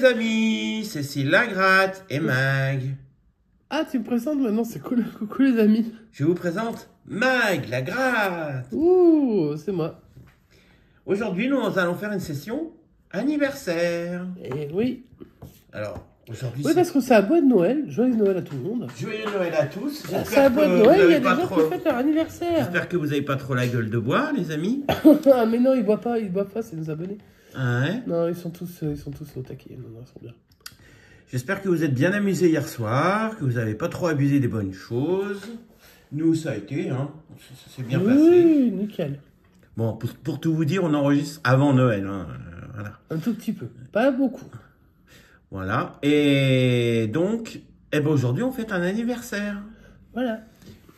les amis, Cécile Lagratte et Mag. Ah, tu me présentes maintenant, c'est cool. Coucou les amis. Je vous présente Mag Lagratte. Ouh, c'est moi. Aujourd'hui, nous allons faire une session anniversaire. Et oui. Alors, aujourd'hui, Oui, parce que c'est la boîte de Noël. Joyeux Noël à tout le monde. Joyeux Noël à tous. C'est la boîte de Noël, il y a des gens qui fêtent leur anniversaire. J'espère que vous n'avez pas trop la gueule de bois, les amis. Ah, mais non, ils boivent pas, c'est nos abonnés. Ah ouais. Non, ils sont tous au taquet. Non, ils sont bien. J'espère que vous êtes bien amusés hier soir, que vous n'avez pas trop abusé des bonnes choses. Nous, ça a été, hein. Ça s'est bien passé. Oui, nickel. Bon, pour tout vous dire, on enregistre avant Noël, hein. Voilà. Un tout petit peu, pas beaucoup. Voilà. Et donc, eh ben aujourd'hui, on fête un anniversaire. Voilà.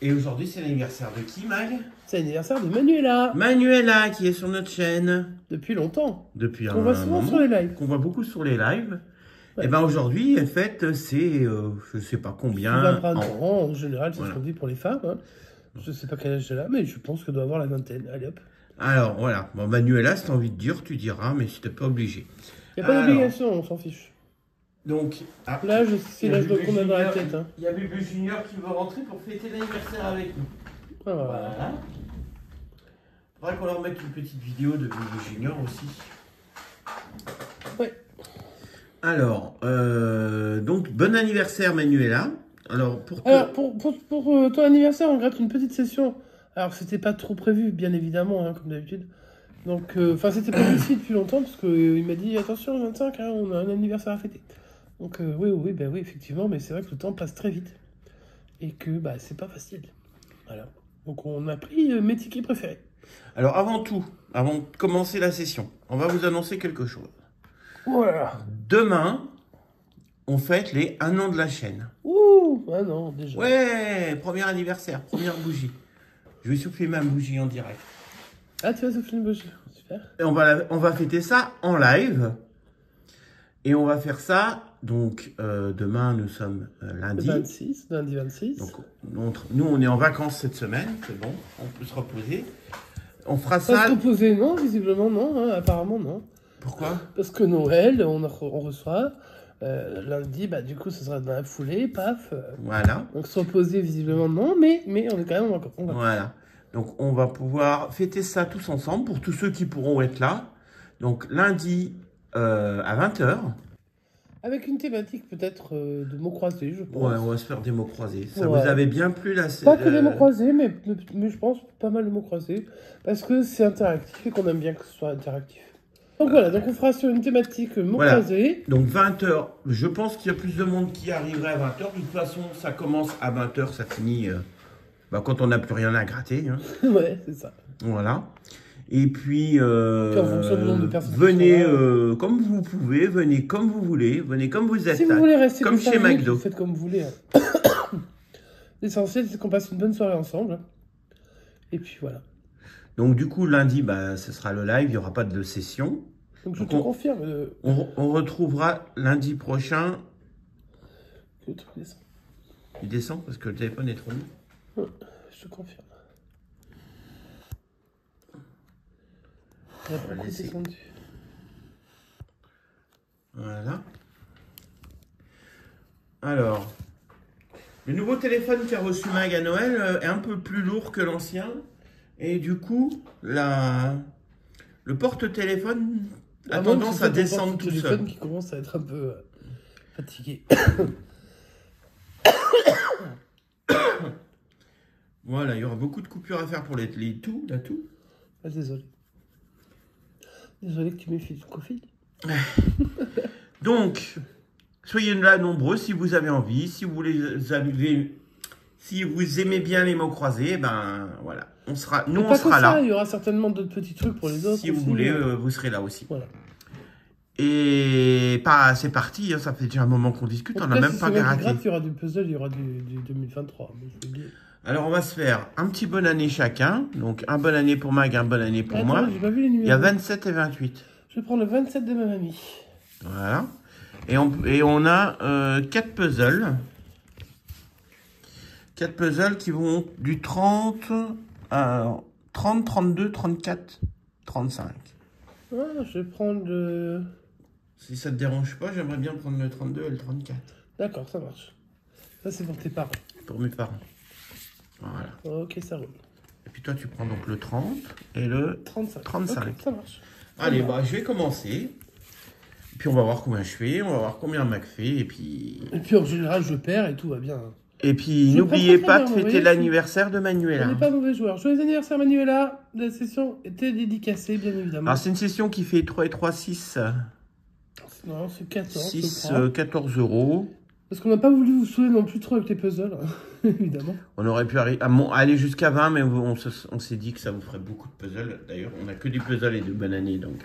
Et aujourd'hui, c'est l'anniversaire de qui, Mag? C'est l'anniversaire de Manuela. Manuela, qui est sur notre chaîne. Depuis longtemps. Depuis Qu'on voit souvent sur les lives. Qu'on voit beaucoup sur les lives. Ouais. Et ben aujourd'hui, elle fête, c'est, je sais pas combien. 20 printemps, en général, c'est voilà. ce qu'on dit pour les femmes. Hein. Je sais pas quel âge elle a, mais je pense qu'elle doit avoir la vingtaine. Allez hop. Alors, voilà. Bon, Manuela, si t'as envie de dire, tu diras, mais si t'es pas obligé. Il n'y a pas d'obligation, on s'en fiche. Donc, l'âge, c'est l'âge qu'on a dans la tête. Hein. Il y a Bubu Junior qui veut rentrer pour fêter l'anniversaire avec nous. Ah, voilà. Faudrait qu'on leur mette une petite vidéo de Bubu Junior aussi. Ouais. Alors, donc, bon anniversaire Manuela. Alors, pour ton anniversaire, on gratte une petite session. Alors, c'était pas trop prévu, bien évidemment, hein, comme d'habitude. Donc, c'était prévu ici depuis longtemps, parce qu'il m'a dit, attention, 25, hein, on a un anniversaire à fêter. Donc, oui, effectivement, mais c'est vrai que le temps passe très vite. Et que, c'est pas facile. Voilà. Donc, on a pris mes tickets préférés. Alors, avant tout, avant de commencer la session, on va vous annoncer quelque chose. Voilà. Demain, on fête les 1 an de la chaîne. Ouh, ah non, déjà. Ouais, premier anniversaire, première bougie. Je vais souffler ma bougie en direct. Ah, tu vas souffler une bougie, super. Et on va fêter ça en live. Et on va faire ça, donc, demain, nous sommes lundi. Lundi 26. Donc, nous, on est en vacances cette semaine, c'est bon, on peut se reposer. On fera ça... Pas se reposer, non, visiblement, non, hein, apparemment, non. Pourquoi? Parce que Noël, on reçoit, lundi, du coup, ce sera dans la foulée, paf. Voilà. Donc, se reposer, visiblement, non, mais on est quand même encore. Voilà. Donc, on va pouvoir fêter ça tous ensemble, pour tous ceux qui pourront être là. Donc, lundi... à 20h. Avec une thématique peut-être de mots croisés, je pense. Ouais, on va se faire des mots croisés. Ça vous avait bien plu là? Pas que des mots croisés, mais je pense pas mal de mots croisés. Parce que c'est interactif et qu'on aime bien que ce soit interactif. Donc voilà, donc on fera sur une thématique mots croisés. Donc 20h, je pense qu'il y a plus de monde qui arriverait à 20h. De toute façon, ça commence à 20h, ça finit quand on n'a plus rien à gratter. Hein. Ouais, c'est ça. Voilà. Et puis, en fonction du nombre de personnes venez comme vous pouvez, venez comme vous voulez, venez comme vous êtes. Si vous voulez rester comme chez McDo. Vous faites comme vous voulez. Hein. L'essentiel, c'est qu'on passe une bonne soirée ensemble. Et puis voilà. Donc du coup, lundi, ce sera le live, il n'y aura pas de session. Donc je te confirme. On retrouvera lundi prochain. Que le truc descend. Il descend parce que le téléphone est trop lourd. Je te confirme. Voilà. Alors, le nouveau téléphone qu'a reçu Mag à Noël est un peu plus lourd que l'ancien. Et du coup, le porte-téléphone a tendance à descendre tout seul. Le téléphone qui commence à être un peu fatigué. Voilà, il y aura beaucoup de coupures à faire pour la toux. Ah, désolé. Désolé que tu m'aies fait du Covid. Donc, soyez là nombreux si vous avez envie. Si vous aimez bien les mots croisés, voilà. On sera là. Il y aura certainement d'autres petits trucs pour les autres. Si vous voulez, vous serez là aussi. Voilà. Et c'est parti, hein, ça fait déjà un moment qu'on discute, on n'a même pas gratté. Il y aura du puzzle, il y aura du 2023. Alors on va se faire un petit bonne année chacun. Donc un bonne année pour Mag, un bonne année pour moi. J'ai pas vu les numéros. Il y a 27 et 28. Je vais prendre le 27 de ma mamie. Voilà. Et on a 4 puzzles. 4 puzzles qui vont du 30 à 30, 32, 34, 35. Ah, je vais prendre le Si ça te dérange pas, j'aimerais bien prendre le 32 et le 34. D'accord, ça marche. Ça, c'est pour tes parents. Pour mes parents. Voilà. Ok, ça roule. Et puis toi, tu prends donc le 30 et le 35. 35. Ok, ça marche. Allez, bah, je vais commencer. Et puis on va voir combien je fais, on va voir combien Mac fait, et puis... Et puis en général, je perds et tout va bien. Et puis Je n'oubliez prends pas très de bien, fêter vous l'anniversaire de On Manuela. n'est pas mauvais joueur. Joyeux anniversaire, Manuela. La session était dédicacée, bien évidemment. Alors c'est une session qui fait 3 et 3, 6. Non, c'est 14, 6, je crois. 14 €. Parce qu'on n'a pas voulu vous saouler non plus trop avec les puzzles, évidemment. On aurait pu aller jusqu'à 20, mais on s'est dit que ça vous ferait beaucoup de puzzles. D'ailleurs, on n'a que des puzzles et de bonne année, donc...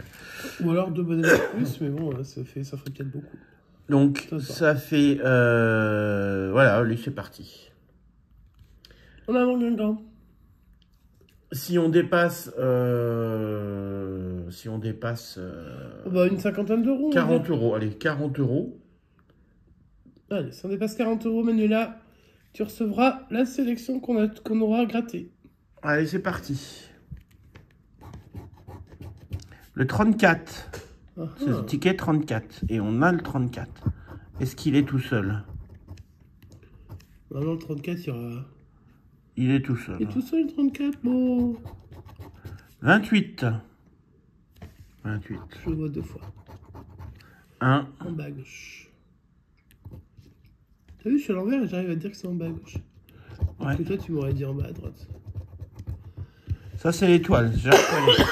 Ou alors 2 bonnes années de plus, mais bon, ça ferait peut-être beaucoup. Donc, ça fait... voilà, allez, c'est parti. On a un grand. Si on dépasse... Bah, une cinquantaine d'euros. 40 €, allez, 40 €. Allez, si on dépasse 40 €, Manuela, tu recevras la sélection qu'on aura grattée. Allez, c'est parti. Le 34. C'est le ticket 34. Et on a le 34. Est-ce qu'il est tout seul? Maintenant, le 34, il y aura... Il est tout seul. Il est tout seul, le 34, bon... 28. 28. Je le vois 2 fois. 1. En bas à gauche. T'as vu, je suis à l'envers et j'arrive à te dire que c'est en bas à gauche. Parce que toi, tu m'aurais dit en bas à droite. Ça, c'est l'étoile. Je reconnais.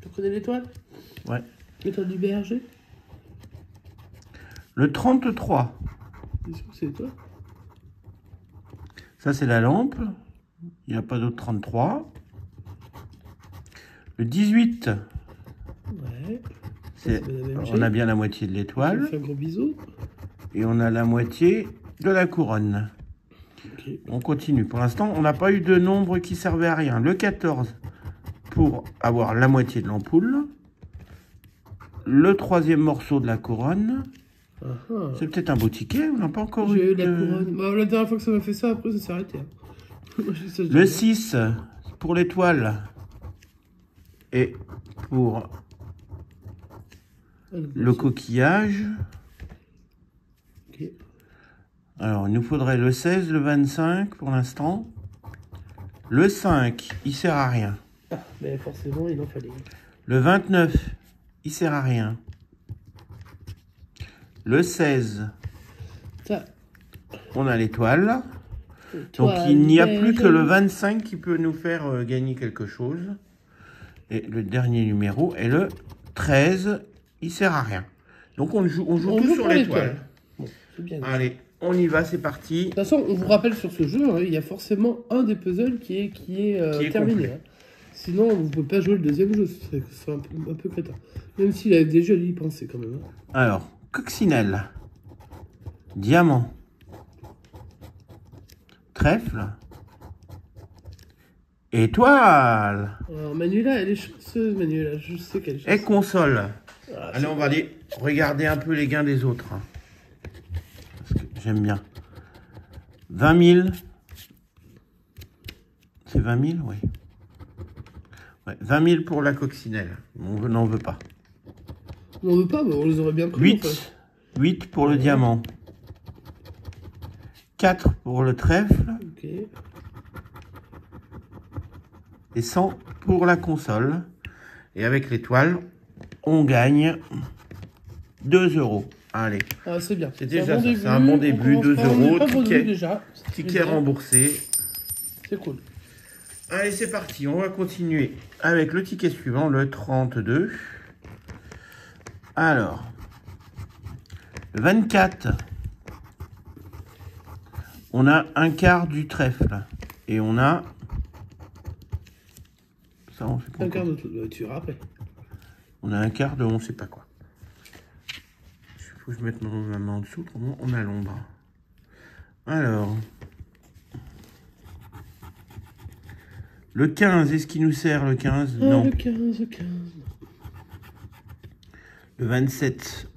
Tu reconnais l'étoile? Ouais. L'étoile du berger? Le 33. C'est sûr que c'est l'étoile? Ça, c'est la lampe. Il n'y a pas d'autre 33. Le 18. Ouais. On a bien la moitié de Je l'étoile. vous fais un gros bisou. Et on a la moitié de la couronne. Okay. On continue. Pour l'instant, on n'a pas eu de nombre qui servait à rien. Le 14 pour avoir la moitié de l'ampoule. Le 3e morceau de la couronne. C'est peut-être un beau ticket. On n'a pas encore eu. J'ai eu la couronne. Bah, la dernière fois que ça m'a fait ça, après ça s'est arrêté. Hein. Le 6 pour l'étoile. Et pour le coquillage. Okay. Alors, il nous faudrait le 16, le 25 pour l'instant. Le 5, il sert à rien. Ah, mais forcément, il en fallait. Le 29, il sert à rien. Le 16, ça. On a l'étoile. Donc, il n'y a plus que le 25 qui peut nous faire gagner quelque chose. Et le dernier numéro est le 13, il sert à rien. Donc, on joue tout sur l'étoile. Bon, bien. Allez, on y va, c'est parti. De toute façon, on vous rappelle sur ce jeu, hein, il y a forcément un des puzzles qui est terminé. Hein. Sinon, vous ne pouvez pas jouer le deuxième jeu, c'est un peu crétin. Même s'il avait déjà y pensé quand même. Hein. Alors, coccinelle, diamant, trèfle, étoile. Alors, Manuela, elle est chanceuse, Manuela, je sais qu'elle est chanceuse. Et console. Ah, allez, on va aller regarder un peu les gains des autres. Hein. Parce que j'aime bien. 20 000. C'est 20 000, oui. Ouais, 20 000 pour la coccinelle. On n'en veut pas. On n'en veut pas, mais on les aurait bien pris. 8. En fait. 8 pour le diamant. 4 pour le trèfle. Ok. Et 100 pour la console. Et avec l'étoile, on gagne 2 €. Allez. Ah, c'est bien. C'est déjà ça. C'est un bon début. 2 €. Ticket remboursé. C'est cool. Allez, c'est parti. On va continuer avec le ticket suivant, le 32. Alors, le 24. On a un quart du trèfle. Et on a... Ça, on sait pas. Un quart de tout. Tu rappelles. On a un quart de on sait pas quoi. Il faut que je mette ma main en dessous, autrement on a l'ombre. Alors... Le 15, est-ce qu'il nous sert le 15? Ah, non. Le 15, le 15. Le 27,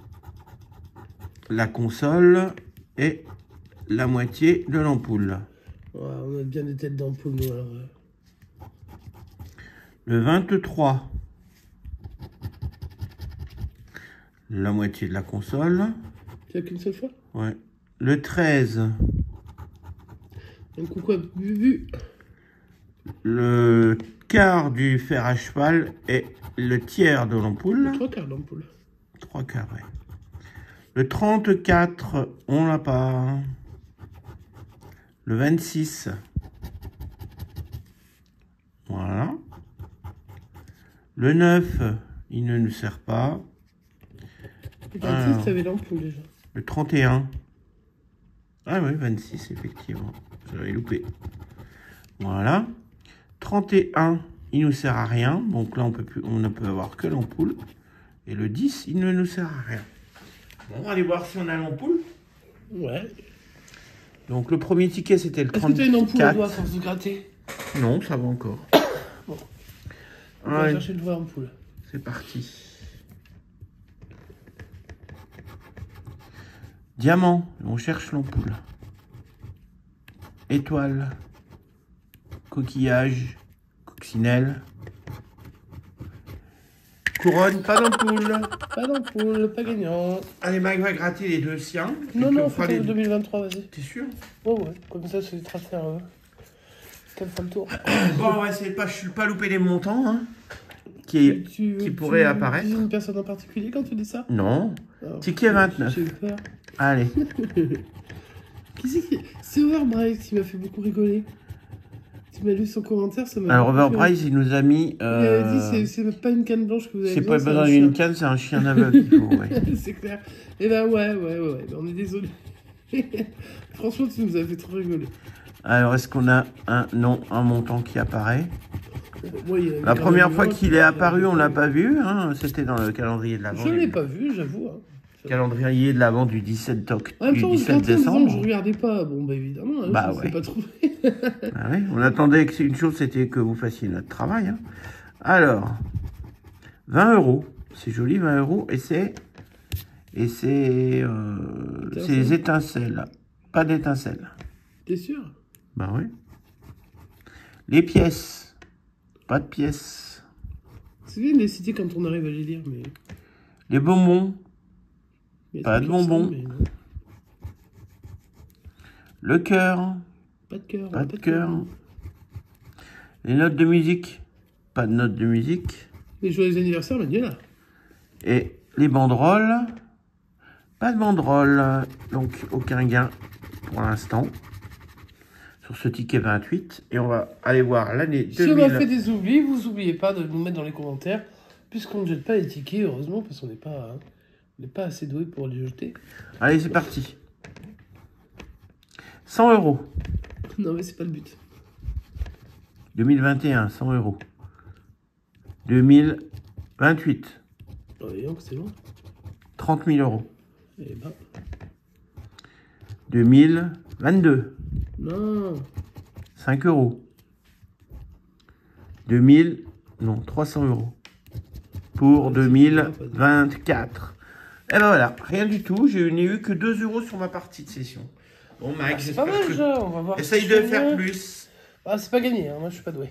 la console et la moitié de l'ampoule. Ouais, on a bien des têtes d'ampoule, nous, alors. Le 23, la moitié de la console. Tu as qu'une seule fois? Ouais. Le 13. Un coucou à Bubu. Le quart du fer à cheval et le tiers de l'ampoule. 3 quarts d'ampoule. 3 quarts, ouais. Le 34, on l'a pas. Le 26. Voilà. Le 9, il ne nous sert pas. Le 26, tu avais l'ampoule déjà. Le 31. Ah oui, 26, effectivement. J'avais loupé. Voilà. 31, il nous sert à rien. Donc là, on ne peut avoir que l'ampoule. Et le 10, il ne nous sert à rien. Bon, on va aller voir si on a l'ampoule. Ouais. Donc le premier ticket, c'était le 34. Est-ce que tu as une ampoule à doigt à force de gratter? Non, ça va encore. Bon. On va chercher une vraie ampoule. C'est parti. Diamant, on cherche l'ampoule. Étoile. Coquillage. Coccinelle. Couronne, pas d'ampoule. Pas d'ampoule, pas gagnant. Allez, Mike va gratter les deux siens. Non, non, faut les 2023, vas-y. T'es sûr? Ouais, ouais, comme ça, c'est très faire. Qu'elle fera le tour. Bon, on va essayer de pas louper les montants, hein, qui pourraient apparaître. Tu dis une personne en particulier quand tu dis ça? Non. Alors, Ticket 29. J'ai eu peur. Allez. Qui c'est qui... C'est Overbright qui m'a fait beaucoup rigoler. Tu m'as lu son commentaire, ça m'a... Alors, Overprice, il nous a mis... Il avait dit, c'est pas une canne blanche que vous avez c'est besoin, pas besoin d'une canne, c'est un chien aveugle qu'il faut, ouais. C'est clair. Et ben ouais, on est désolé. Franchement, tu nous as fait trop rigoler. Alors, est-ce qu'on a un montant qui apparaît? Moi, la première fois qu'il est apparu, on l'a pas vu, hein, c'était dans le calendrier de l'Avent. Je l'ai pas vu, j'avoue. Hein. Calendrier de l'Avent du 17 octobre. En même temps, du 17 décembre. Je regardais pas, bon bah évidemment, hein, bah je ouais. sais pas trouvé. Ah oui, on attendait que une chose, c'était que vous fassiez notre travail. Hein. Alors, 20 €, c'est joli, 20 €, et c'est les étincelles, pas d'étincelles. T'es sûr? Bah oui. Les pièces, pas de pièces. C'est bien de les citer quand on arrive à les lire, mais... Les bonbons, pas de bonbons. Mais le cœur, pas de cœur. pas de cœur. Les notes de musique, pas de notes de musique. Les joyeux anniversaires, mais là. Et les banderoles, pas de banderoles. Donc aucun gain pour l'instant sur ce ticket 28. Et on va aller voir l'année 2000. Si on a fait des oublis, vous n'oubliez pas de nous mettre dans les commentaires, puisqu'on ne jette pas les tickets, heureusement, parce qu'on n'est pas assez doué pour les jeter. Allez, c'est parti. 100 €. Non, mais c'est pas le but. 2021, 100 €. 2028, Oui, donc c'est bon. 30 000 €. Eh ben... 2022, Non. 5 €. 2000, non, 300 €. Pour 2024. Et ben voilà, rien du tout. Je n'ai eu que 2 € sur ma partie de session. Bon, Mike, c'est pas mal déjà, on va voir. Essaye de faire plus. Ah, c'est pas gagné, hein. Moi je suis pas doué.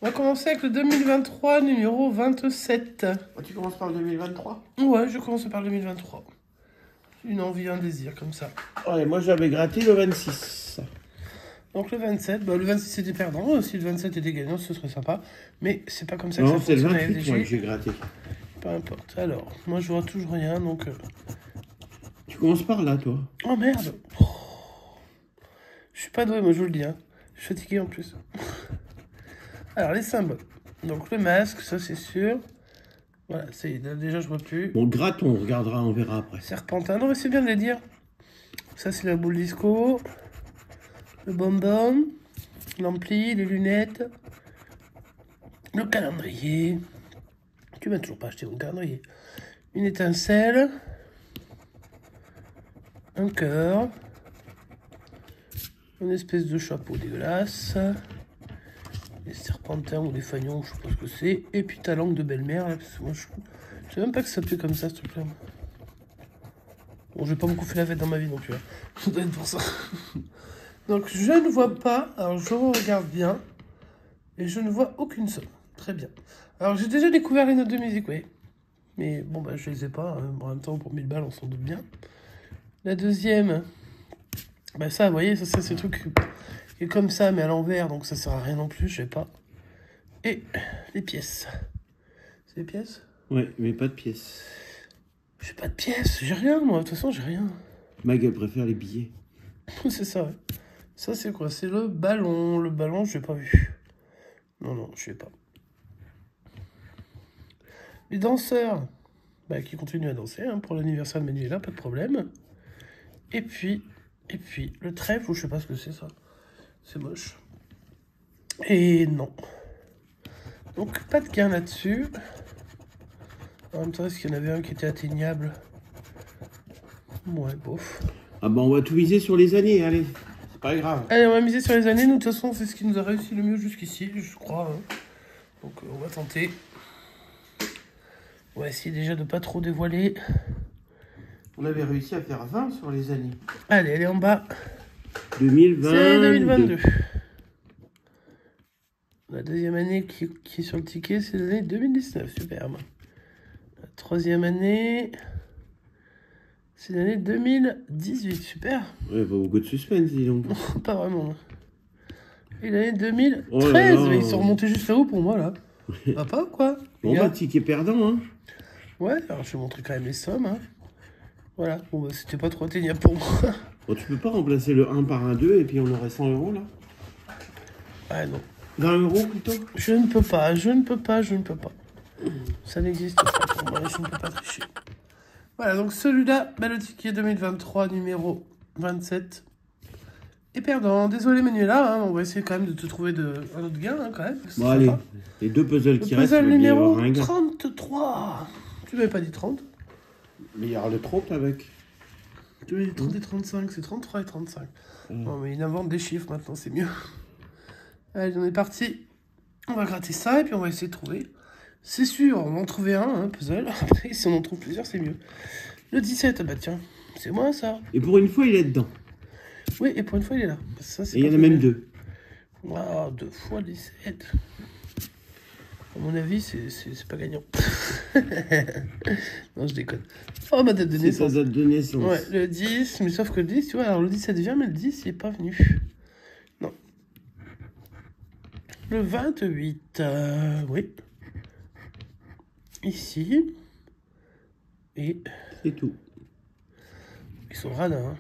On va commencer avec le 2023, numéro 27. Oh, tu commences par le 2023? Ouais, je commence par le 2023. Une envie, un désir, comme ça. Allez, moi j'avais gratté le 26. Donc le 27, bah, le 26 était perdant. Si le 27 était gagnant, ce serait sympa. Mais c'est pas comme ça non, que ça c'est le fonctionne 28 moi, que j'ai gratté. Peu importe. Alors, moi je vois toujours rien, donc... Tu commences par là, toi. Oh merde. Oh. Je suis pas doué, moi je vous le dis. Hein. Je suis fatigué en plus. Alors, les symboles. Donc le masque, ça c'est sûr. Voilà, déjà je vois plus. Bon, grattons, on regardera, on verra après. Serpentin, non mais c'est bien de les dire. Ça c'est la boule disco. Le bonbon. L'ampli, les lunettes. Le calendrier. Tu m'as toujours pas acheté mon calendrier. Une étincelle. Un cœur. Une espèce de chapeau dégueulasse. Les serpentins ou les fagnons, je sais pas ce que c'est. Et puis ta langue de belle-mère, là, parce que moi je sais même pas que ça s'appelait comme ça, ce truc-là. Bon, j'ai pas beaucoup fait la fête dans ma vie, donc ça doit être pour ça. Donc je ne vois pas, alors je regarde bien, et je ne vois aucune somme. Très bien. Alors j'ai déjà découvert les notes de musique, oui. Mais bon, bah, je les ai pas. Hein. En même temps, pour 1000 balles, on s'en doute bien. La deuxième, bah ça, vous voyez, ça c'est le truc qui est comme ça, mais à l'envers, donc ça sert à rien non plus, je sais pas. Et les pièces. C'est les pièces? Ouais, mais pas de pièces. J'ai pas de pièces, j'ai rien, moi, de toute façon, j'ai rien. Mag, elle préfère les billets. C'est ça, ouais. Ça, c'est quoi? C'est le ballon. Le ballon, je l'ai pas vu. Non, je l'ai pas. Les danseurs, bah, qui continuent à danser, hein, pour l'anniversaire de Manuela, pas de problème. Et puis, le trèfle, je sais pas ce que c'est, ça. C'est moche. Et non. Donc, pas de gain là-dessus. En même temps, est-ce qu'il y en avait un qui était atteignable? Ouais, bof. Ah bah on va tout viser sur les années, allez. C'est pas grave. Allez, on va miser sur les années. Nous, de toute façon, c'est ce qui nous a réussi le mieux jusqu'ici, je crois. Hein. Donc, on va tenter. On va essayer déjà de pas trop dévoiler. On avait réussi à faire 20 sur les années. Allez, elle est en bas. 2022. C'est 2022. La deuxième année qui est sur le ticket, c'est l'année 2019. Superbe. La troisième année, c'est l'année 2018. Super. Ouais, pas beaucoup de suspense, dis donc. Pas vraiment. Et l'année 2013. Oh là là. Ils sont remontés juste là-haut pour moi, là. Va pas ou quoi? Bon bah, ticket perdant, hein. Ouais, alors je vais montrer quand même les sommes. Hein. Voilà, bon bah c'était pas trop atteignable pour moi. Bon, tu peux pas remplacer le 1 par un 2 et puis on aurait 100 euros là? Ah non. 20 euros plutôt? Je ne peux pas. Ça n'existe pas pour moi, je ne peux pas tricher. Voilà, donc celui-là, bah, le ticket 2023, numéro 27. Et perdant. Désolé Manuela, hein, on va essayer quand même de te trouver un autre gain hein, quand même. Bon allez, les deux puzzles qui restent, puzzle il va bien y numéro avoir un gain. 33. Tu m'avais pas dit 30? Mais il y aura le 30 avec. Tu m'avais dit 30 et 35, c'est 33 et 35. Non mais il invente des chiffres maintenant, c'est mieux. Allez, on est parti. On va gratter ça et puis on va essayer de trouver. C'est sûr, on va en trouver un puzzle. Après, si on en trouve plusieurs, c'est mieux. Le 17, bah tiens, c'est moi ça. Et pour une fois, il est dedans. Oui, et pour une fois, il est là. Ça, Et il y en a même deux. Waouh, 2 fois 17. À mon avis, c'est pas gagnant. Non, je déconne. Oh, ma date de C'est sa naissance. date de naissance. Ouais, le 10, mais sauf que le 10, tu vois, alors le 17 vient, mais le 10, il est pas venu. Non. Le 28, oui. Ici. Et... C'est tout. Ils sont radins, hein.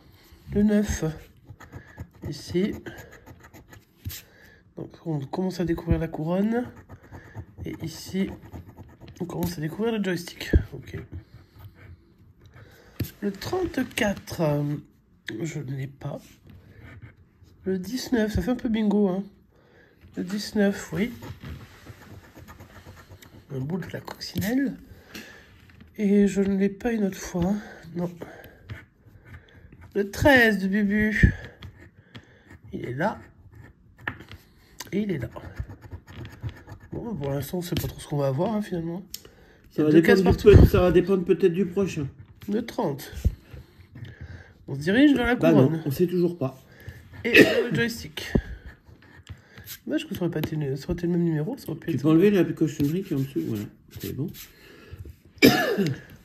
Le 9. Ici. Donc, on commence à découvrir la couronne. Et ici, on commence à découvrir le joystick. Ok. Le 34, je ne l'ai pas. Le 19, ça fait un peu bingo, hein. Le 19, oui. Un bout de la coccinelle. Et je ne l'ai pas une autre fois. Non. Le 13 de Bubu. Il est là. Et il est là. Bon, pour l'instant, on sait pas trop ce qu'on va avoir, hein, finalement. Il y a deux cases partout. Ça va dépendre peut-être du prochain. Le 30. On se dirige vers la Bah couronne. non, on sait toujours pas. Et le joystick. Dommage que ça aurait pas été, ça aurait été le même numéro. Ça aurait pu Tu être... peux enlever la cochonnerie qui est en dessous. Voilà, c'est bon.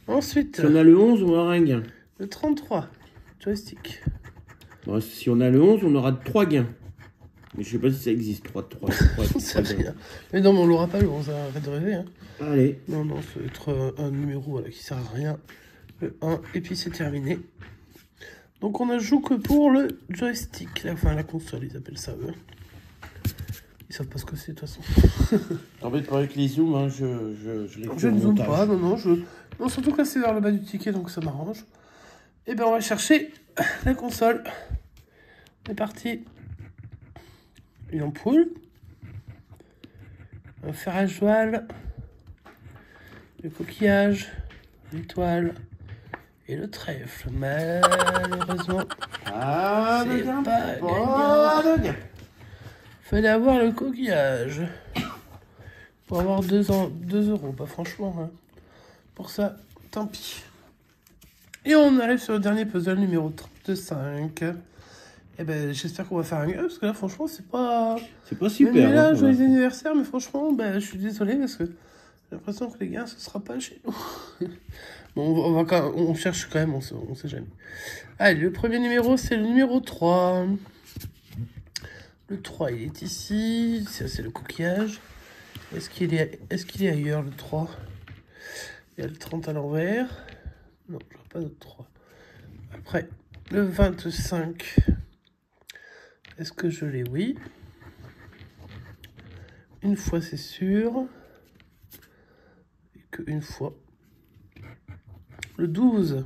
Ensuite, Si on a le 11, on aura un gain. le 33. Joystick. Bon, si on a le 11, on aura 3 gains. Mais je sais pas si ça existe, 3 Ça fait rien. Mais non, mais on l'aura pas le 11, hein, arrête de rêver. Hein. Allez. Non, ça va être un numéro voilà, qui sert à rien. Le 1, et puis c'est terminé. Donc on ne joue que pour le joystick. Enfin, la console, ils appellent ça eux. Ils savent pas ce que c'est de toute façon. T'embête pas avec les zooms, hein, je les fais Je au ne zoome montage. pas, non, non, surtout que là c'est vers le bas du ticket, donc ça m'arrange. Et bien on va chercher la console. C'est parti. Une ampoule. Un fer à cheval. Le coquillage. L'étoile. Et le trèfle. Malheureusement, Ah, c'est de gain. pas Oh, gagnant. de gain. Fallait avoir le coquillage. Pour avoir 2 euros. Bah franchement, hein. Pour ça, tant pis. Et on arrive sur le dernier puzzle numéro 35. Et ben j'espère qu'on va faire un gain, parce que là franchement c'est pas... C'est pas super. Mais là, hein, joyeux anniversaire, mais franchement, bah, je suis désolé parce que J'ai l'impression que les gars, ce sera pas chez nous. Bon, on cherche quand même, on sait jamais. Allez, le premier numéro, c'est le numéro 3. Le 3, il est ici. Ça, c'est le coquillage. Est-ce qu'il est ailleurs, le 3? Il y a le 30 à l'envers. Non, je vois pas d'autre 3. Après, le 25. Est-ce que je l'ai? Oui. Une fois, c'est sûr. Et qu'une fois. Le 12.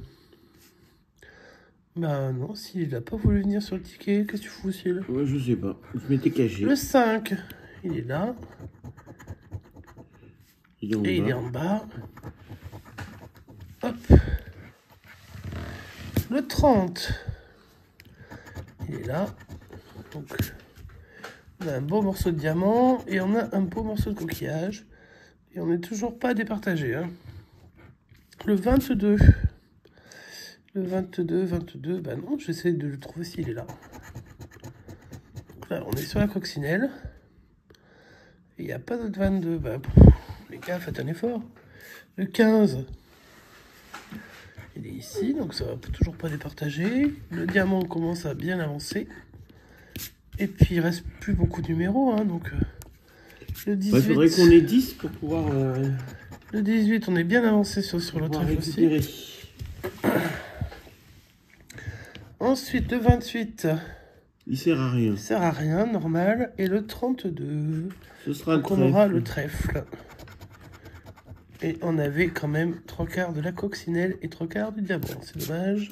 Bah non, s'il n'a pas voulu venir sur le ticket, qu'est-ce que tu fous, Cyril? Ouais, je sais pas. Je m'étais caché. Le 5, il est là. Il est en bas. Et il est en bas. Hop. Le 30, il est là. Donc, on a un beau morceau de diamant et on a un beau morceau de coquillage. Et on n'est toujours pas départagé. Hein. Le 22. Le 22, bah non, j'essaie de le trouver s'il est là. Donc là, on est sur la coccinelle. Et il n'y a pas d'autre 22. Bah, les gars, faites un effort. Le 15, il est ici, donc ça va toujours pas départager. Le diamant commence à bien avancer. Et puis, il reste plus beaucoup de numéros, hein, donc... le 18... Il faudrait qu'on ait 10 pour pouvoir... Le 18, on est bien avancé sur le trèfle aussi. Ensuite, le 28... il sert à rien. Il sert à rien, normal. Et le 32... ce sera donc on aura le trèfle. Et on avait quand même 3/4 de la coccinelle et 3/4 du diamant. C'est dommage.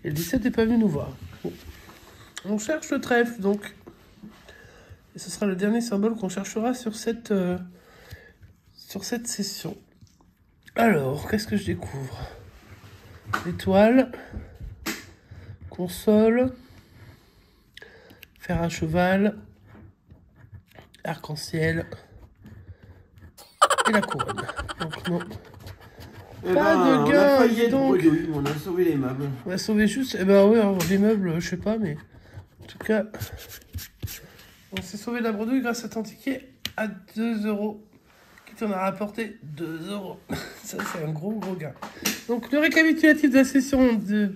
Et le 17 n'est pas venu nous voir. Bon. On cherche le trèfle, donc. Et ce sera le dernier symbole qu'on cherchera sur cette session. Alors, qu'est-ce que je découvre? L'étoile. Console. Fer à cheval. Arc-en-ciel. Et la couronne. Donc non. Eh Pas ben, de on gain, a failli dis être donc. bredouille, on a sauvé les meubles. On va sauver juste... Eh ben ouais, alors, les meubles, je sais pas, mais... En tout cas... On s'est sauvé de la bredouille grâce à ton ticket à 2 €. Qui t'en a rapporté 2 €. Ça, c'est un gros gain. Donc, le récapitulatif de la session de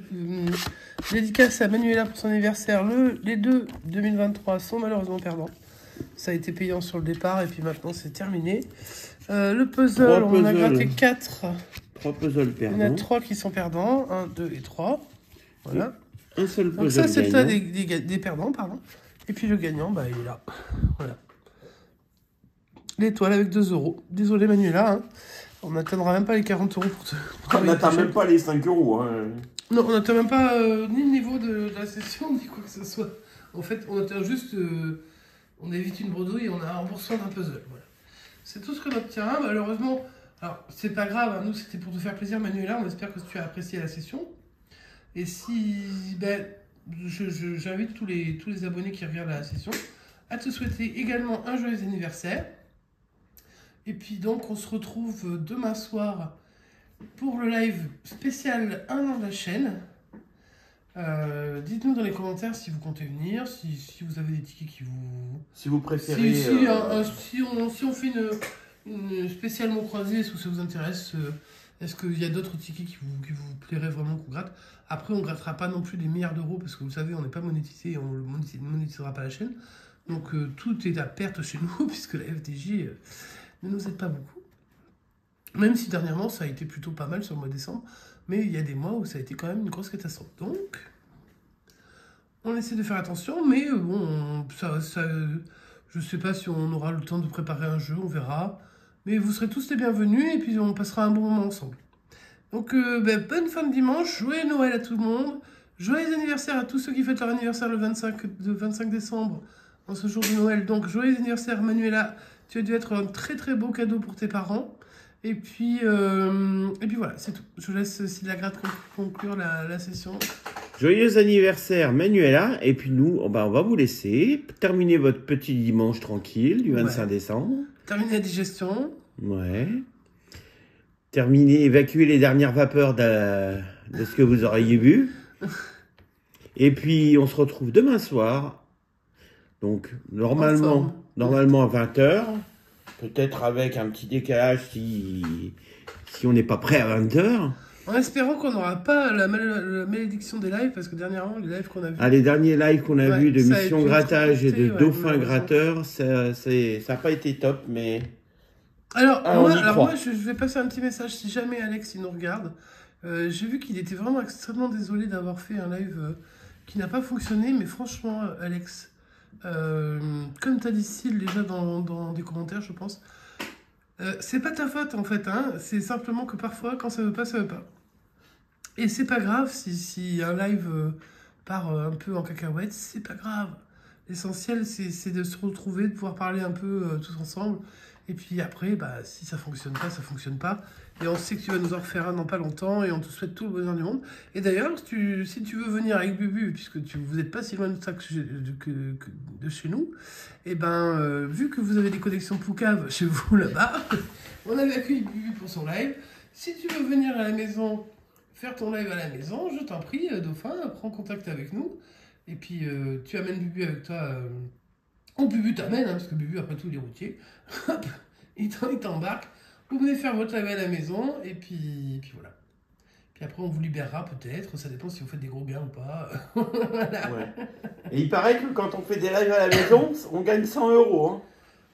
dédicace à Manuela pour son anniversaire. Les deux 2023 sont malheureusement perdants. Ça a été payant sur le départ et puis maintenant, c'est terminé. Le puzzle, on a gratté 4. 3 puzzles perdants. Il y en a 3 qui sont perdants. 1, 2 et 3. Voilà. Un seul puzzle. Donc ça, c'est le tas gagnant. des perdants, pardon. Et puis le gagnant, bah, il est là. Voilà. L'étoile avec 2 €. Désolé Manuela, hein. On n'atteindra même pas les 40 € pour te... On n'atteint même pas les 5 €. Hein. Non, on n'atteint même pas ni le niveau de la session, ni quoi que ce soit. En fait, on atteint juste... on évite une bredouille et on a un remboursement d'un puzzle. Voilà. C'est tout ce que notre terrain, malheureusement... Alors, c'est pas grave, hein. Nous, c'était pour te faire plaisir, Manuela. On espère que tu as apprécié la session. Et si... Ben, j'invite tous les abonnés qui regardent la session à te souhaiter également un joyeux anniversaire. Et puis donc, on se retrouve demain soir pour le live spécial 1 an de la chaîne. Dites-nous dans les commentaires si vous comptez venir, si vous avez des tickets qui vous... Si vous préférez... Si on fait une spéciale mot croisé, est-ce que ça vous intéresse? Est-ce qu'il y a d'autres tickets qui vous plairaient vraiment qu'on gratte? Après, on ne grattera pas non plus des milliards d'euros parce que vous savez, on n'est pas monétisé et on ne monétisera pas la chaîne. Donc tout est à perte chez nous puisque la FDJ ne nous aide pas beaucoup. Même si dernièrement, ça a été plutôt pas mal sur le mois de décembre. Mais il y a des mois où ça a été quand même une grosse catastrophe. Donc, on essaie de faire attention. Mais bon, je ne sais pas si on aura le temps de préparer un jeu, on verra. Mais vous serez tous les bienvenus et puis on passera un bon moment ensemble. Donc, bonne fin de dimanche, joyeux Noël à tout le monde. Joyeux anniversaire à tous ceux qui fêtent leur anniversaire le 25 décembre, en ce jour de Noël. Donc, joyeux anniversaire Manuela. Tu as dû être un très très beau cadeau pour tes parents. Et puis voilà, c'est tout. Je laisse Sylvia Gratte conclure la session. Joyeux anniversaire Manuela. Et puis nous, on va vous laisser. Terminer votre petit dimanche tranquille du 25 décembre. Terminer la digestion. Ouais. Terminer, évacuer les dernières vapeurs de ce que vous auriez bu. Et puis, on se retrouve demain soir. Donc, normalement à 20 h. Peut-être avec un petit décalage si on n'est pas prêt à 20h. En espérant qu'on n'aura pas la malédiction des lives, parce que dernièrement, les lives qu'on a vus. Ah, les derniers lives qu'on a vus de ça a Mission été Grattage et de ouais, Dauphin Gratteur, ça n'a pas été top, mais. Alors, on y croit. moi je vais passer un petit message si jamais Alex il nous regarde. J'ai vu qu'il était vraiment extrêmement désolé d'avoir fait un live qui n'a pas fonctionné, mais franchement, Alex, comme tu as dit Syl déjà dans des commentaires, je pense, c'est pas ta faute en fait, hein, c'est simplement que parfois, quand ça veut pas, ça veut pas. Et c'est pas grave si un live part un peu en cacahuète, c'est pas grave. L'essentiel, c'est de se retrouver, de pouvoir parler un peu tous ensemble. Et puis après, bah, si ça fonctionne pas, ça fonctionne pas. Et on sait que tu vas nous en refaire un dans pas longtemps et on te souhaite tout le bonheur du monde. Et d'ailleurs, si tu veux venir avec Bubu, puisque vous n'êtes pas si loin de ça que de chez nous, et ben, vu que vous avez des connexions Poucave chez vous là-bas, on avait accueilli Bubu pour son live. Si tu veux venir à la maison, faire ton live à la maison, je t'en prie, Dauphin, prends contact avec nous. Et puis, tu amènes Bubu avec toi. Ou Bubu t'amène, hein, parce que Bubu, après tout, il est routier. Hop, il t'embarque. Vous venez faire votre live à la maison, et puis voilà. Puis après, on vous libérera peut-être. Ça dépend si vous faites des gros gains ou pas. Voilà. Ouais. Et il paraît que quand on fait des lives à la maison, on gagne 100 €. Hein.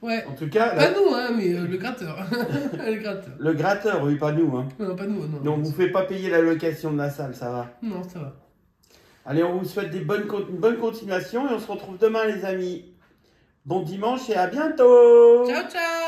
Ouais. En tout cas. Pas nous, hein, mais le gratteur. Le gratteur. Le gratteur, oui, pas nous. Hein. Non, pas nous, non. Donc, vous ne pouvez pas payer la location de la salle, ça va. Non, ça va. Allez, on vous souhaite une bonne continuation et on se retrouve demain, les amis. Bon dimanche et à bientôt. Ciao, ciao.